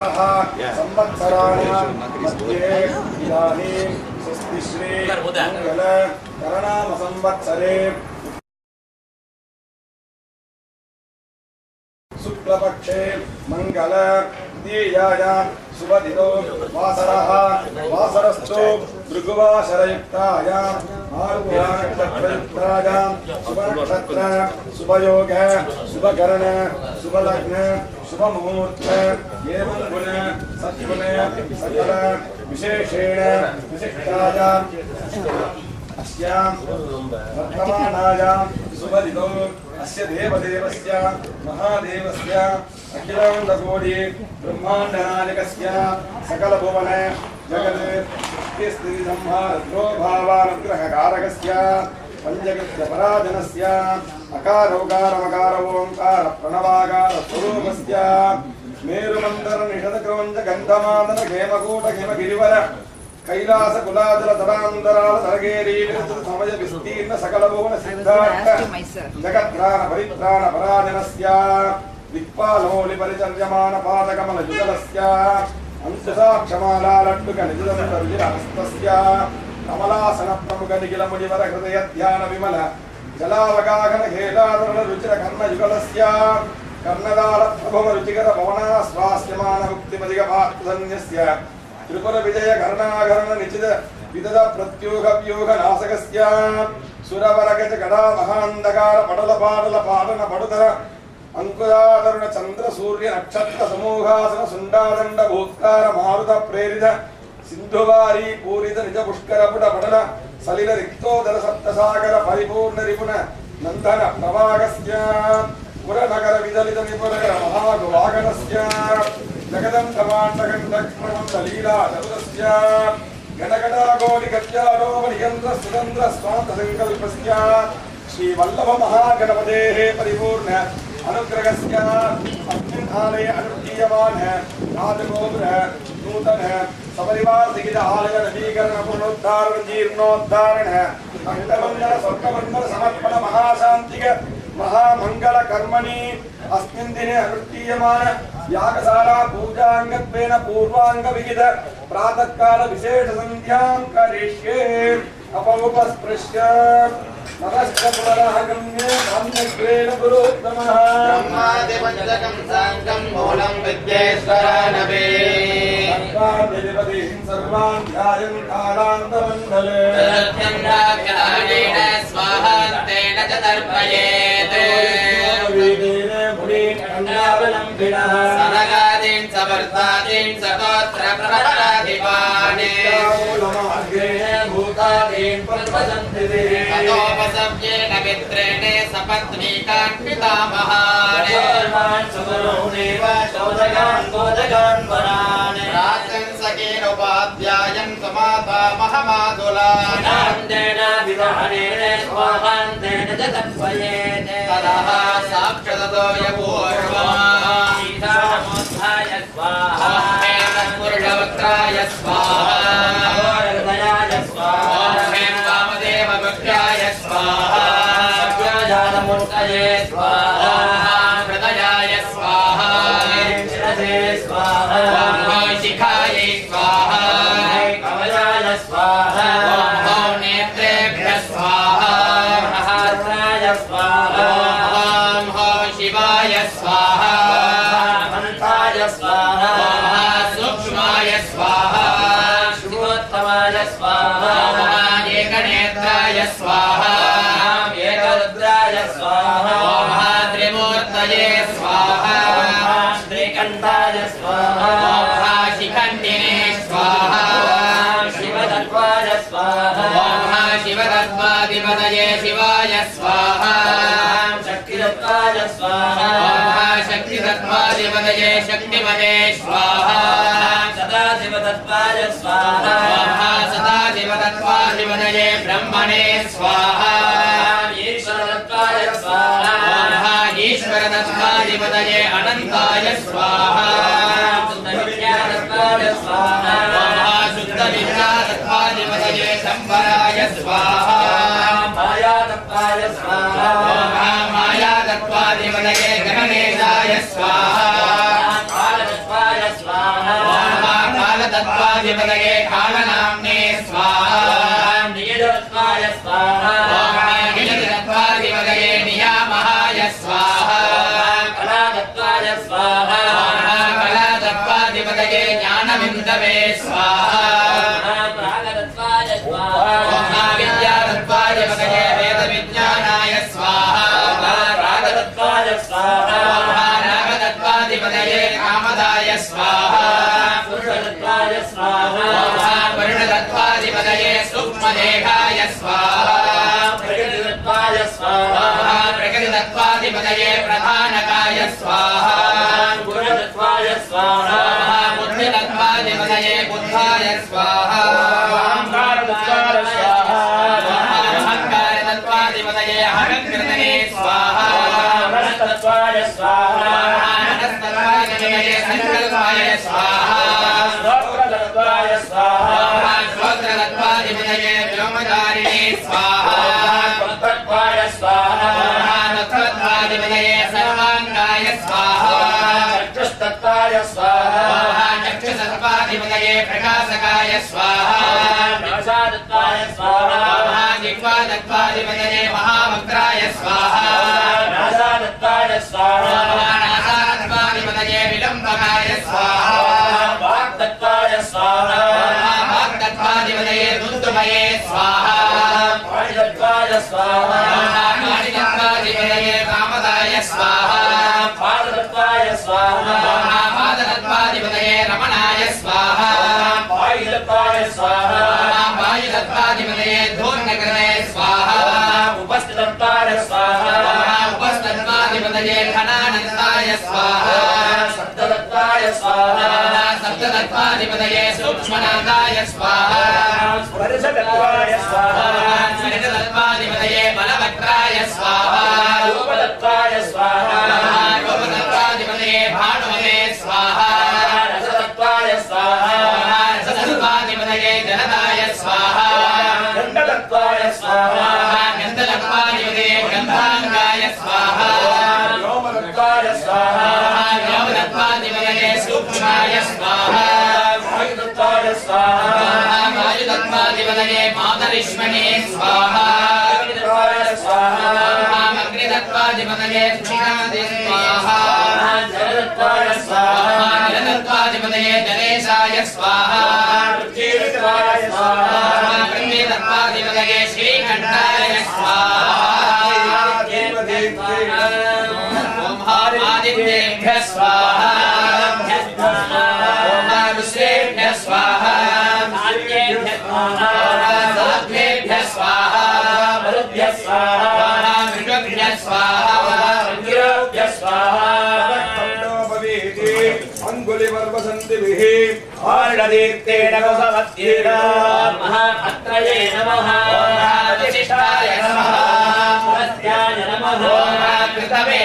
संवत्सराणां मध्ये इदानीं स्वस्तिश्री मंगल करणाम संवत्सरे शुक्लपक्षे मंगल द्वितीयायां शुभदिनो वासरः वासरस्तु भृगुवासरयुक्तायां आरुह्यनक्षत्रयुक्तायां शुभनक्षत्र शुभयोग शुभकरण शुभलग्न शुभमुहूर्त एवं गुण सद्गुण सकल विशेषेण विशिष्टायां अस्यां वर्तमानायां शुभदिनो अस्य देवदेवस्य महादेवस्य अखिलाण्डकोटि ब्रह्माण्डनायकस्य सकलभुवन जगत् स्थितिसंहारद्रो भावानुग्रहकारकस्य पंचकृत्य पराजनस्य अकारोकार ओंकार प्रणवाकार स्वरूपस्य मेरुमंदर निषदक्रौंच गंधमादन हेमकूट हेमगिरिवर कैलास कुलाचल तडांतराल तरगेरी समय विस्तीर्ण सकल भुवन सिद्धार्थ जगत्त्राण परित्राण पराजनस्य दिक्पालोलि परिचर्यमान पादकमल युगलस्य अंशसाक्षमाला लड्डुक निजदन्तर्जिरहस्तस्य कमलासन प्रमुख निखिल मुनिवर हृदय ध्यान विमल जलावगाहन खेलादरण रुचिर कर्ण युगलस्य कर्णदाल प्रभव रुचिकर भवना स्वास्यमान मुक्तिमदिग पार्थधन्यस्य त्रिपुर विजय कर्णाघरण निचित विदद प्रत्योग व्यूह नासकस्य सुरवरगज गदा महांधकार पडल पाडल पाडन पडुतर अंकुरादरुण चंद्र सूर्य नक्षत्र समूहासन सुंडादंड भूत्कार मारुत प्रेरित सिंधुवारी पूरित निज पुष्कर पुट पडल सलिल रिक्तोदर सप्तसागर परिपूर्ण रिपुन नंदन प्रवागस्य पुरनगर विदलित निपुनगर महागवागनस्य जगदंतमाण्डगण्डक्ष्मणमण्डलीला चतुरस्य गणगणागोटि गत्यारोप नियन्त्र सुगन्ध्र स्वान्त संकल्पस्य श्रीवल्लभ महागणपतेः परिपूर्ण अनुग्रहस्य अस्मिन् आलये अनुष्ठीयमान राजगोपुर नूतन सपरिवार सहित आलय नवीकरण पुनरुद्धारण जीर्णोद्धारण अष्टमंगल स्वर्गमंगल समर्पण महाशांतिक महामंगल कर्मणि अस्मिन् दिने अनुष्ठीयमान यागशाला पूजांगत्वेन पूर्वांग विहित प्रातःकाल विशेष संध्यां करिष्ये अपमुपस्पृश्य नमश्च पुनरागम्य सम्यग्रेण गुरुत्तमः ब्रह्मादिपञ्चकं साङ्गं मूलं विद्येश्वरानवे सर्वादिपतिं सर्वान् ध्यायन् कालान्तमण्डले तदत्यन्ताभ्यानेन स्वाहान्तेन च तर्पयेत् वेदेन मुनीन् कन्यावलम्बिनः सनगादीन् सवर्तादीन् सगोत्र प्रवराधिपान् भूतादीन् प्रवदन्ति ततोपसव्येन मित्रेण सपत्नीकान् पितामहान् सुगुरूनेव चोदगान् बोधगान् वरान् राजंसकेन उपाध्यायन् समाता महमादुलान् आनन्देन विधानेन स्वाहान्तेन च तर्पयेत् ततः साक्षततो यपूर्वम् सीतामुत्थाय स्वाहा पुरुषवक्त्राय स्वाहा हृदयाय स्वाहा मूर्तये स्वाहा हृदयाय स्वाहा शिरसे स्वाहा शिखाय स्वाहा कमलाय स्वाहा नेत्रेभ्यः स्वाहा महारुणाय स्वाहा शिवाय स्वाहा अनन्ताय स्वाहा सूक्ष्माय स्वाहा शिवोत्तमाय स्वाहा एकनेत्राय स्वाहा त्रिमूर्तये स्वाहा श्रीकण्ठाय स्वाहा शिखण्डिने स्वाहा शिवतत्त्वाय स्वाहा शिवतत्त्वाधिपतये शिवाय स्वाहा शक्तितत्त्वाय स्वाहा शक्तितत्त्वाधिपतये शक्तिमते स्वाहा सदाशिवतत्त्वाय स्वाहा सदाशिवतत्त्वाधिपतये ब्रह्मणे स्वाहा ईश्वरतत्त्वाय स्वाहा ईश्वरतत्त्वाधिपतये अनन्ताय स्वाहा शुद्धविद्यातत्त्वाय स्वाहा शुद्धविद्यातत्त्वाधिपतये शम्भराय स्वाहा मायातत्त्वाय स्वाहा मायातत्त्वाधिपतये गणेशाय स्वाहा कालतत्त्वाय स्वाहा कालतत्त्वाधिपतये कालनाम्ने स्वाहा नियतत्त्वाय स्वाहा नियतत्त्वाधिपतये नियामहाय स्वाहा कलातत्त्वाय स्वाहा कलातत्त्वाधिपतये ज्ञानबिन्दवे स्वाहा प्रागतत्त्वाय स्वाहा विद्यातत्त्वाधिपतये वेदविज्ञानाय स्वाहा रागतत्त्वाय स्वाहा रागतत्त्वाधिपतये कामदाय स्वाहा पुरुषतत्त्वाय स्वाहा वर्णतत्त्वाधिपतये सूक्ष्मदेहाय स्वाहा प्रकृतितत्त्वाय स्वाहा प्रकृतितत्त्वाधिपतये प्रधानकाय स्वाहा गुणतत्त्वाय स्वाहा बुद्धितत्त्वाधिपतये बुद्धाय स्वाहा अहंकारतत्त्वाय स्वाहा अहंकारतत्त्वाधिपतये अहंकृतये स्वाहा मनस्तत्त्वाय स्वाहा मनस्तत्त्वाधिपतये संकल्पाय स्वाहा श्रोत्रतत्त्वाय स्वाहा श्रोत्रतत्त्वाधिपतये व्योमधारिणे स्वाहा तत्त्वाय स्वाहा तत्त्वाधिपतये सर्वाङ्गाय स्वाहा चक्षुस्तत्त्वाय स्वाहा चक्षुस्तत्त्वाधिपतये प्रकाशकाय स्वाहा नासातत्त्वाय स्वाहा जिह्वातत्त्वाधिपतये महावक्त्राय स्वाहा नासातत्त्वाय स्वाहा नासातत्त्वाधिपतये विलम्बकाय स्वाहा वाक्तत्त्वाय स्वाहा वाक्तत्त्वाधिपतये दुन्दुभये स्वाहा पाणितत्त्वाय स्वाहा पाणितत्त्वाधिपतये कामदाय स्वाहा पादतत्त्वाय स्वाहा पादतत्त्वाधिपतये रमणाय स्वाहा पायितत्त्वाय स्वाहा पायितत्त्वाधिपतये धूर्णकृतये स्वाहा उपस्थितत्वाय स्वाहा उपस्थितत्वाधिपतये घनानन्दाय स्वाहा सप्ततत्त्वाय स्वाहा सप्ततत्त्वाधिपतये सूक्ष्मनादाय स्वाहा स्पर्शतत्त्वाय स्वाहा स्पर्शतत्त्वाधिपतये बलवक्त्राय स्वाहा रूपतत्त्वाय स्वाहा रूपतत्त्वाधिपतये भानुमते स्वाहा रसतत्त्वाय स्वाहा रसतत्त्वाधिपतये जलदाय स्वाहा गन्धतत्त्वाय स्वाहा गन्धतत्त्वाधिपतये गन्धाङ्गाय स्वाहा व्योमतत्त्वाय स्वाहा व्योमतत्त्वाधिपतये सूक्ष्माय स्वाहा वायुतत्त्वाय स्वाहा वायुतत्त्वाधिपतये मातरिष्मणे स्वाहा स्वाहा अग्नितत्त्वाधिपतये क्षीणादि स्वाहा जलतत्त्वाय स्वाहा जलतत्त्वाधिपतये जलेशाय स्वाहा पृथ्वीतत्त्वाय स्वाहा पृथ्वीतत्त्वाधिपतये श्रीकण्ठाय स्वाहा आदित्येभ्यः स्वाहा ऋषेभ्यः स्वाहा सात्वेभ्यः स्वाहा मरुभ्यः स्वाहा मृगभ्यः स्वाहा गिरोभ्यः स्वाहा अंगुलिवर्वसन्तिभिः आर्णदीप्तेन भगवत्येन महाभद्रये नमः विशिष्टाय नमः पुरस्त्याय नमः कृतवे